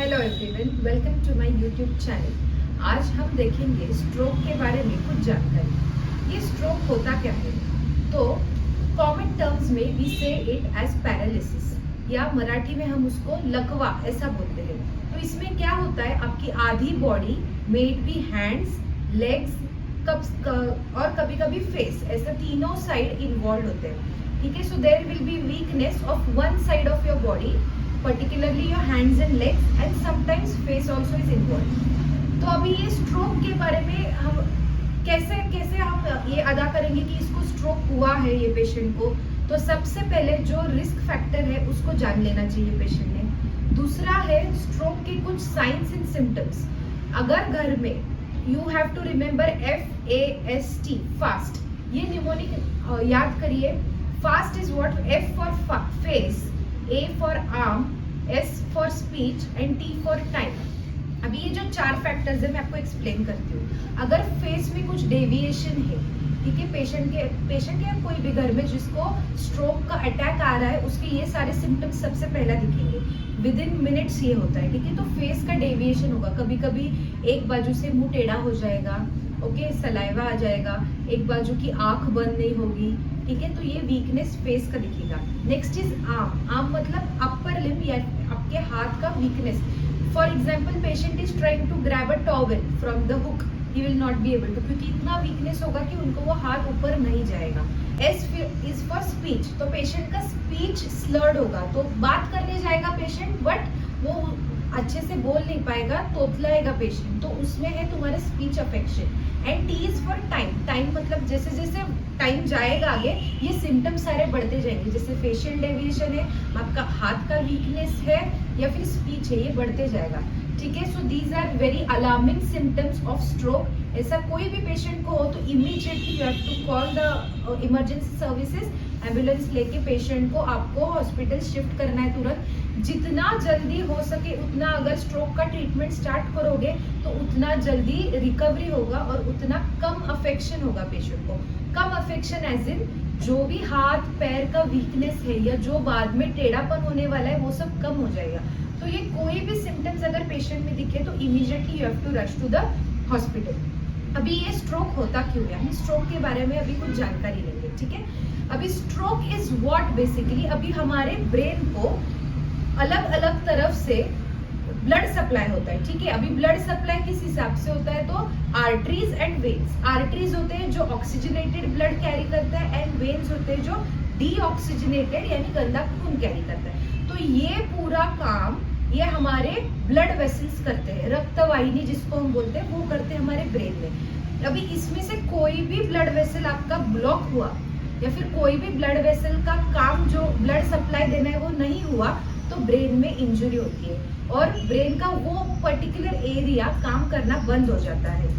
Hello everyone, welcome to my YouTube channel. आज हम देखेंगे स्ट्रोक के बारे में कुछ जानकारी। ये स्ट्रोक होता क्या है? तो कॉमन टर्म्स में वी से इट एज पैरालिसिस, या मराठी में हम उसको लकवा ऐसा बोलते हैं। तो इसमें क्या होता है, आपकी आधी body may it be hands, legs और कभी कभी फेस, ऐसा तीनों साइड इन्वॉल्व होते हैं। ठीक है, so there will be weakness of one side of your body, particularly your hands and legs, and sometimes face also is involved. तो अभी ये स्ट्रोक के बारे में हम कैसे कैसे हम ये अदा करेंगे कि इसको स्ट्रोक हुआ है ये पेशेंट को। तो सबसे पहले जो रिस्क फैक्टर है उसको जान लेना चाहिए पेशेंट ने। दूसरा है स्ट्रोक के कुछ साइंस एंड सिम्टम्स। अगर घर में you have to remember FAST, fast, ये निमोनिक याद करिए। Fast is what? F for face, A for arm, S for speech and T for time. अभी ये जो चार फैक्टर्स है मैं आपको एक्सप्लेन करती हूँ। अगर फेस में कुछ डेविएशन है, ठीक है, पेशेंट के या कोई भी घर में जिसको स्ट्रोक का अटैक आ रहा है, उसके ये सारे सिम्टम्स सबसे पहला दिखेंगे। विद इन मिनट्स ये होता है, ठीक है। तो फेस का डेविएशन होगा, कभी कभी एक बाजू से मुंह टेढ़ा हो जाएगा, ओके, सलाइवा आ जाएगा, एक बाजू की आंख बंद नहीं होगी, ठीक है। तो ये वीकनेस फेस का दिखेगा। नेक्स्ट इज आर्म मतलब अपर लिम्ब या आपके हाथ का weakness. For example patient is trying to grab a towel from the hook, he will not be able to, क्योंकि इतना वीकनेस होगा कि उनको वो हाथ ऊपर नहीं जाएगा। एस इज फॉर स्पीच, तो पेशेंट का स्पीच स्लर्ड होगा, तो बात करने जाएगा पेशेंट बट वो अच्छे से बोल नहीं पाएगा, तोतलाएगा पेशेंट, तो उसमें है तुम्हारे speech affection. And T is for time मतलब जैसे जैसे टाइम जाएगा आगे ये सिम्टम्स सारे बढ़ते जाएंगे। जैसे फेशियल डेविएशन है, आपका हाथ का वीकनेस है या फिर स्पीच है, ये बढ़ते जाएगा, ठीक है। So these are very alarming symptoms of stroke. ऐसा कोई भी पेशेंट को हो तो immediately you have to call the emergency services, ambulance लेके पेशेंट को आपको हॉस्पिटल शिफ्ट करना है तुरंत। जितना जल्दी हो सके उतना, अगर स्ट्रोक का ट्रीटमेंट स्टार्ट करोगे तो उतना जल्दी रिकवरी होगा और उतना कम अफेक्शन होगा पेशेंट को। कम अफेक्शन एज इन जो भी हाथ पैर का वीकनेस है या जो बाद में टेढ़ापन होने वाला है वो सब कम हो जाएगा। तो ये कोई भी सिम्टम्स अगर पेशेंट में दिखे तो immediately you have to rush to the hospital. अभी ये स्ट्रोक होता क्यों है, हम स्ट्रोक के बारे में अभी कुछ जानकारी लेंगे, ठीक है। अभी स्ट्रोक इज व्हाट बेसिकली, अभी हमारे ब्रेन को अलग अलग तरफ से ब्लड सप्लाई होता है, ठीक है। अभी ब्लड सप्लाई किस हिसाब से होता है, तो आर्टरीज एंड वेन्स। आर्टरीज होते हैं जो ऑक्सीजनेटेड ब्लड कैरी करता है, एंड वेन्स होते हैं जो डीऑक्सीजनेटेड यानी गंदा खून कैरी करता है। तो ये पूरा काम ये हमारे ब्लड वेसल्स करते हैं, रक्त वाहिनी जिसको हम बोलते हैं, वो करते हैं हमारे ब्रेन में। अभी इसमें से कोई भी ब्लड वेसल आपका ब्लॉक हुआ या फिर कोई भी ब्लड वेसल का काम जो ब्लड सप्लाई देना है वो नहीं हुआ तो ब्रेन में इंजरी होती है और ब्रेन का वो पर्टिकुलर एरिया काम करना बंद हो जाता है।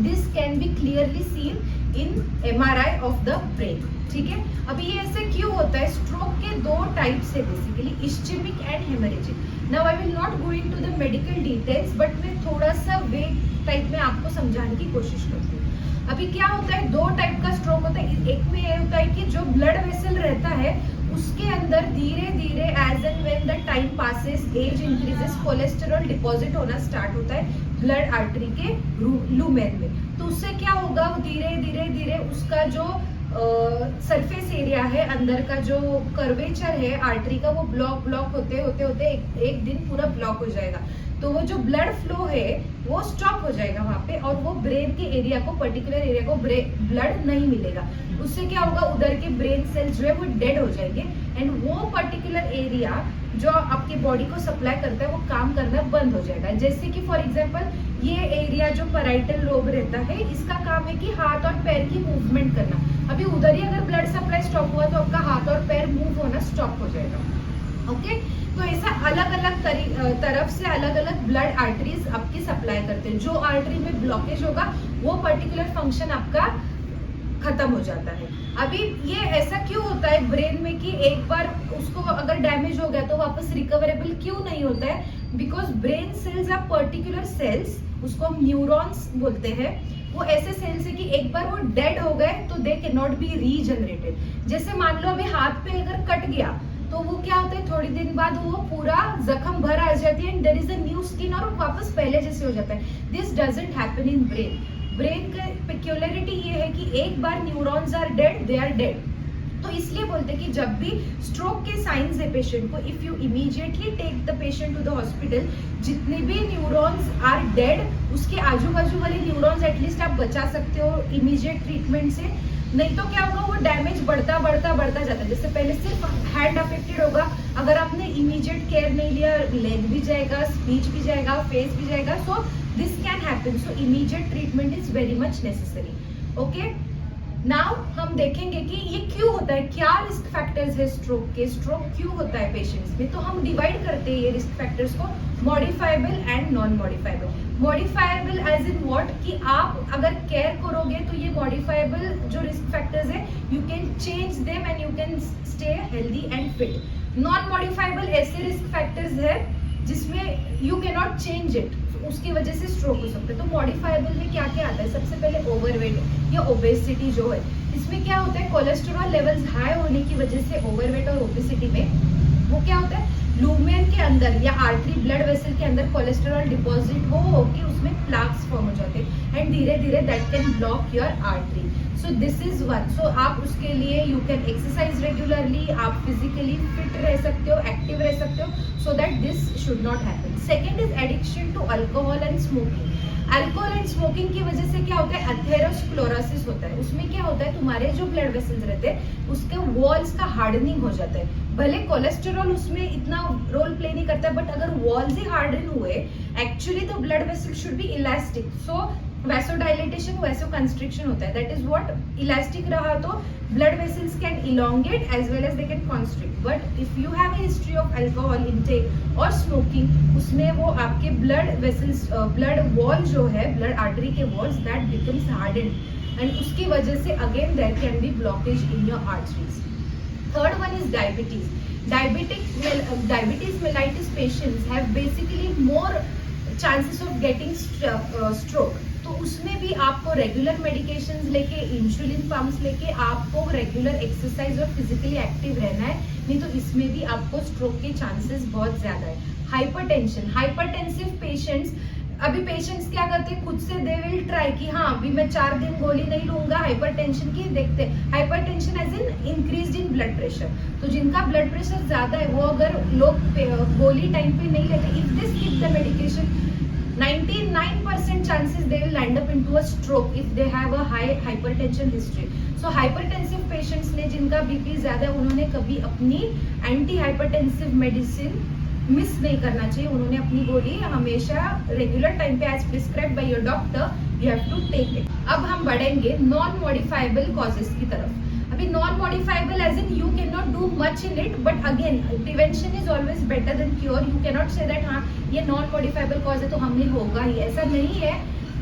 This can be clearly seen in MRI of the brain, ठीक है। अभी ये ऐसे क्यों होता है? स्ट्रोक के दो टाइप्स है basically, ischaemic and haemorrhagic. Now I will not go into the medical details, but मैं थोड़ा सा वे टाइप में आपको समझाने की कोशिश करती हूँ। अभी क्या होता है, दो टाइप का स्ट्रोक होता है। एक में ये होता है कि जो ब्लड वेसल रहता है उसके अंदर धीरे धीरे age and when the time passes, age increases, cholesterol deposit होना स्टार्ट होता है ब्लड आर्टरी के लूमेन में। तो उससे क्या होगा, धीरे धीरे धीरे उसका जो सरफेस एरिया है, अंदर का जो कर्वेचर है आर्टरी का, वो ब्लॉक होते होते एक दिन पूरा ब्लॉक हो जाएगा। तो वो जो ब्लड फ्लो है वो स्टॉप हो जाएगा वहां पे, और वो ब्रेन के एरिया को, पर्टिकुलर एरिया को ब्लड नहीं मिलेगा। उससे क्या होगा, उधर के ब्रेन सेल्स जो है वो डेड हो जाएंगे, एंड वो पर्टिकुलर एरिया जो आपके बॉडी को सप्लाई करता है वो काम करना बंद हो जाएगा। जैसे कि फॉर एग्जांपल ये एरिया जो पैराइटल लोब रहता है, इसका काम है कि हाथ और पैर की मूवमेंट करना। अभी उधर ही अगर ब्लड सप्लाई स्टॉप हुआ तो आपका हाथ और पैर मूव होना स्टॉप हो जाएगा, ओके। तो ऐसा अलग अलग तरफ से अलग अलग ब्लड आर्टरीज आपकी सप्लाई करते हैं। जो आर्टरी में ब्लॉकेज होगा वो पर्टिकुलर फंक्शन आपका खत्म हो जाता है। अभी ये ऐसा क्यों होता है ब्रेन में कि एक बार उसको अगर डैमेज हो गया तो वापस रिकवरेबल क्यों नहीं होता है? Because brain cells are particular cells, उसको हम न्यूरॉन्स बोलते हैं। वो ऐसे सेल्स है कि एक बार वो डेड हो गए तो they can not be regenerated. जैसे मान लो अभी हाथ पे अगर कट गया तो वो क्या होता है, थोड़ी दिन बाद वो पूरा जख्म भर आ जाती है and there is a new skin और वापस पहले जैसे हो जाता है। This doesn't happen in brain. Brain का पेक्यूलरिटी ये है कि एक बार neurons are dead, they are dead. तो इसलिए बोलते हैं कि जब भी स्ट्रोक के साइंस है पेशेंट को, if you immediately take the patient to the hospital, जितने भी न्यूरॉन्स आर डेड उसके आजू बाजू वाले न्यूरॉन्स एटलीस्ट आप बचा सकते हो इमीडिएट ट्रीटमेंट से। नहीं तो क्या होगा, वो डैमेज बढ़ता बढ़ता बढ़ता जाता है। जैसे पहले सिर्फ हैंड अफेक्टेड होगा, अगर आपने इमीडिएट केयर नहीं लिया, लेग भी जाएगा, स्पीच भी जाएगा, फेस भी जाएगा। So this can happen, so immediate treatment is very much necessary. Okay, now हम देखेंगे कि ये क्यों होता है, क्या रिस्क फैक्टर्स है स्ट्रोक के, स्ट्रोक क्यों होता है पेशेंट्स में। तो हम डिवाइड करते हैं ये रिस्क फैक्टर्स को modifiable and non modifiable. Modifiable as in what, कि आप अगर केयर करोगे तो ये मॉडिफाइबल जो रिस्क फैक्टर्स है you can change them and you can stay healthy and fit. Non modifiable ऐसे रिस्क फैक्टर्स है जिसमें you can not change it, उसकी वजह से स्ट्रोक हो सकता है। तो मॉडिफाइबल में क्या क्या आता है, सबसे पहले ओवरवेट या ओबेसिटी जो है, इसमें क्या होता है, कोलेस्ट्रॉल लेवल्स हाई होने की वजह से ओवरवेट और ओबेसिटी में वो क्या होता है, लूमेन के अंदर या आर्टरी ब्लड वेसल के अंदर कोलेस्ट्रॉल डिपॉजिट हो कि उसमें प्लाक्स फॉर्म हो जाते हैं एंड धीरे धीरे that can block your artery. So this is one. So आप उसके लिए यू कैन एक्सरसाइज रेगुलरली, आप फिजिकली फिट रह सकते हो, एक्टिव रह सकते हो, so that this should not happen. Second is addiction to alcohol and smoking. Alcohol and smoking की वजह से क्या होता है, एथेरोस्क्लेरोसिस होता है। उसमें क्या होता है, तुम्हारे जो ब्लड वेसल्स रहते हैं उसके वॉल्स का हार्डनिंग हो जाता है। भले कोलेस्टेरॉल उसमें इतना रोल प्ले नहीं करता है, बट अगर वॉल्स ही हार्डन हुए, actually the blood vessel should be elastic, so vasodilatation vasoconstriction होता है, दैट इज व्हाट। इलास्टिक रहा तो blood vessels can elongate as well as they can constrict. But if you have a history of alcohol intake और smoking, उसमें वो आपके blood vessels, blood wall जो है, ब्लड आर्टरी के walls, that becomes harden and उसकी वजह से again there can be blockage in your arteries. Third one is diabetes. Diabetes mellitus patients have basically more chances of getting stroke. तो उसमें भी आपको रेगुलर मेडिकेशंस लेके, insulin pumps लेके, आपको रेगुलर एक्सरसाइज और फिजिकली एक्टिव रहना है, नहीं तो इसमें भी आपको स्ट्रोक के चांसेस बहुत ज्यादा है। हाइपरटेंशन, हाइपरटेंसिव पेशेंट्स, अभी पेशेंट्स क्या करते हैं, खुद से दे विल ट्राई कि हाँ अभी मैं 4 दिन गोली नहीं लूंगा हाइपरटेंशन की। देखते हैं hypertension as in increase in blood pressure. तो जिनका ब्लड प्रेशर ज्यादा है वो अगर लोग गोली टाइम पे नहीं लेते, if they skip the medication, 99% chances they will land up into a stroke if they have a high hypertension history. So hypertensive patients ने जिनका बीपी ज्यादा है, उन्होंने कभी अपनी एंटी हाइपरटेंसिव मेडिसिन मिस नहीं करना चाहिए। उन्होंने अपनी गोली हमेशा रेगुलर टाइम पे as prescribed by your doctor you have to take it. अब हम बढ़ेंगे नॉन मॉडिफाइबल कॉजेस की तरफ। अभी non modifiable as in you can not do much in it, but again prevention is always better than cure. You can not say that हाँ ये non modifiable cause है तो हमें होगा ही, ऐसा नहीं है।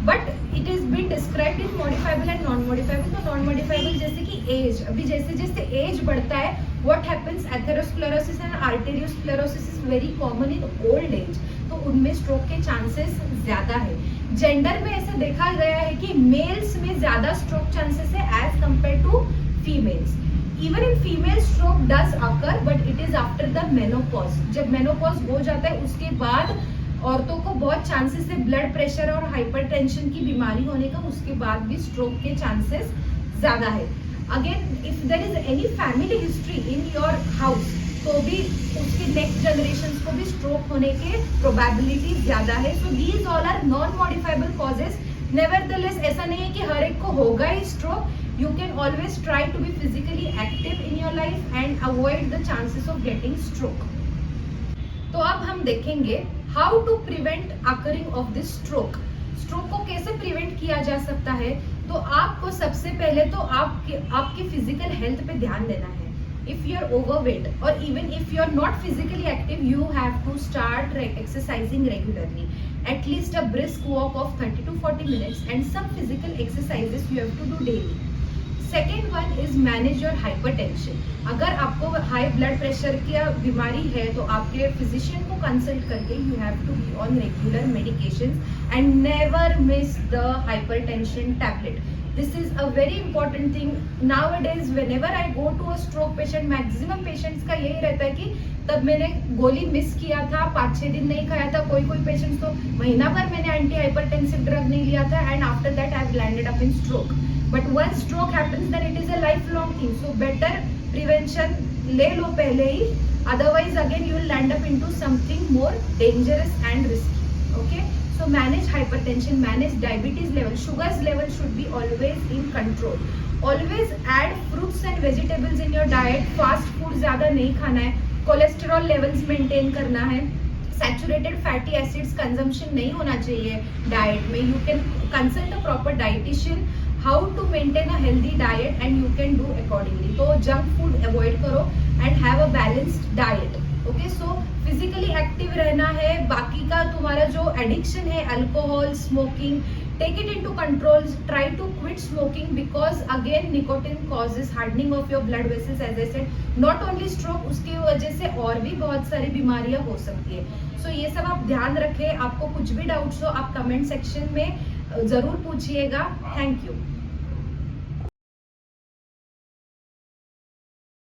But it is been described in modifiable and non modifiable. तो नॉन मॉडिफाइबल जैसे कि एज, अभी जैसे जैसे एज बढ़ता है what happens, atherosclerosis and arteriosclerosis is very common in old age, तो उनमें स्ट्रोक के चांसेस ज्यादा है। जेंडर में ऐसे देखा गया है कि मेल्स में ज्यादा स्ट्रोक चांसेस है as compare to females. Even in female stroke does occur but it is after the menopause. जब मेनोपॉज हो जाता है उसके बाद औरतों को बहुत चांसेस है ब्लड प्रेशर और हाइपरटेंशन की बीमारी होने का, उसके बाद भी स्ट्रोक के चांसेस ज्यादा है। Again if there is any family history in your house, तो भी उसके नेक्स्ट जनरेशन को भी स्ट्रोक होने के प्रोबेबिलिटी ज्यादा है। So these all are non modifiable causes. Nevertheless ऐसा नहीं है कि हर एक को होगा ही stroke. You can always try to be physically active in your life and avoid the chances of getting stroke. तो अब हम देखेंगे how to prevent occurring of this stroke. Stroke को कैसे प्रिवेंट किया जा सकता है, तो आपको सबसे पहले तो आपके फिजिकल हेल्थ पे ध्यान देना है। इफ यू आर ओवरवेट और even if you are not physically active, you have to start exercising regularly, at least a brisk walk of 30 to 40 minutes and some physical exercises you have to do daily. Second one is manage your hypertension. अगर आपको high blood pressure की बीमारी है तो आपके physician को consult करके you have to be on regular medications and never miss the hypertension tablet. This is a very important thing nowadays whenever I go to a stroke patient, maximum patients का यही रहता है कि तब मैंने गोली miss किया था, 5-6 दिन नहीं खाया था, कोई पेशेंट्स तो महीना भर मैंने एंटी हाइपरटेंसिव ड्रग नहीं लिया था and after that I have landed up in stroke. But one stroke happens then it is a lifelong thing. So better prevention ले लो पहले ही, otherwise again you will land up into something more dangerous and risky. Okay, so manage hypertension, manage diabetes level, sugars level should be always in control. Always add fruits and vegetables in your diet. Fast food ज़्यादा नहीं खाना है, cholesterol levels maintain करना है, saturated fatty acids consumption नहीं होना चाहिए diet में. You can consult a proper dietitian how to maintain a healthy diet and you can do accordingly. तो जंक फूड अवॉइड करो and have a balanced diet. Okay, so physically active रहना है. बाकी का तुम्हारा जो एडिक्शन है alcohol, smoking, take it into control. Try to quit smoking because again nicotine causes hardening of your blood vessels, as I said. Not only stroke, उसकी वजह से और भी बहुत सारी बीमारियां हो सकती है. So ये सब आप ध्यान रखें. आपको कुछ भी डाउट्स हो आप कमेंट सेक्शन में जरूर पूछिएगा. Thank you.